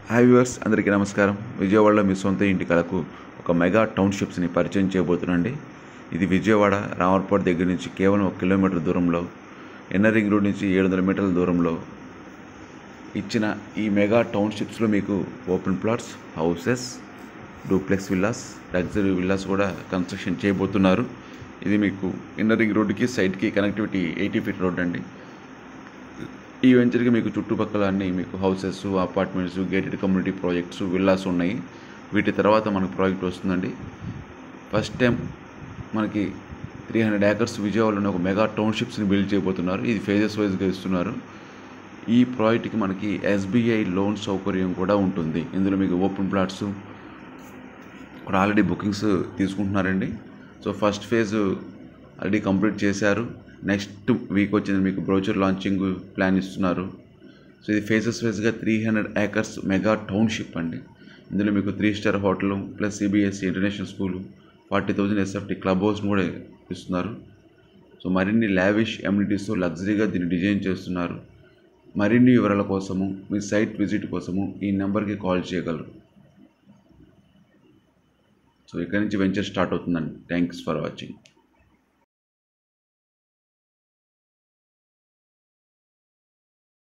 Hi viewers, అందరికీ నమస్కారం. విజయవాడలో మీ సొంత ఇంటి కళకు ఒక మెగా టౌన్షిప్స్ని పరిచయం చేయబోతున్నాండి. ఇది విజయవాడ రామర్పేట దగ్గర నుంచి కేవలం 1 కిలోమీటర్ దూరంలో, ఇన్నర్ రింగ్ రోడ్ నుంచి 700 మీటర్ల దూరంలో ఇచ్చిన ఈ మెగా టౌన్షిప్స్లో మీకు open plots, houses, duplex villas, luxury villas కూడా కన్స్ట్రక్షన్ చేయబోతున్నారు. ఇది మీకు ఇన్నర్ రింగ్ రోడ్డుకి సైడ్కి కనెక్టివిటీ 80 ఫీట్ రోడ్ అండి. ఈ వెంచర్కి మీకు చుట్టుపక్కల అన్నీ మీకు houses, apartments, gated community projects, villas ఉన్నాయి. వీటి తర్వాత మనకు ప్రాజెక్ట్ వస్తుందండి. ఫస్ట్ టైం మనకి 300 ఏకర్స్ విజయవాడలోనే ఒక మెగా టౌన్షిప్స్ని బిల్డ్ చేయబోతున్నారు. ఇది ఫేజెస్ వైజ్గా ఇస్తున్నారు. ఈ ప్రాజెక్ట్కి మనకి SBI లోన్ సౌకర్యం కూడా ఉంటుంది. ఇందులో మీకు ఓపెన్ ప్లాట్స్ కూడా ఆల్రెడీ బుకింగ్స్ తీసుకుంటున్నారండి. So first phase already complete చేశారు. నెక్స్ట్ వీక్ వచ్చింది మీకు బ్రోచర్ లాంచింగ్ ప్లాన్ ఇస్తున్నారు. సో ఇది ఫేజెస్ వైజ్గా 300 ఏకర్స్ మెగా టౌన్షిప్ అండి. ఇందులో మీకు 3 star hotel plus CBSE international school, 40,000 SFT club హౌస్ను కూడా ఇస్తున్నారు. సో మరిన్ని లావిష్ ఎమ్యూనిటీస్తో లగ్జరీగా దీన్ని డిజైన్ చేస్తున్నారు. మరిన్ని వివరాల కోసము, మీ సైట్ విజిట్ కోసము ఈ నెంబర్కి కాల్ చేయగలరు. సో ఇక్కడ నుంచి వెంచర్ స్టార్ట్ అవుతుందండి. Thanks for watching.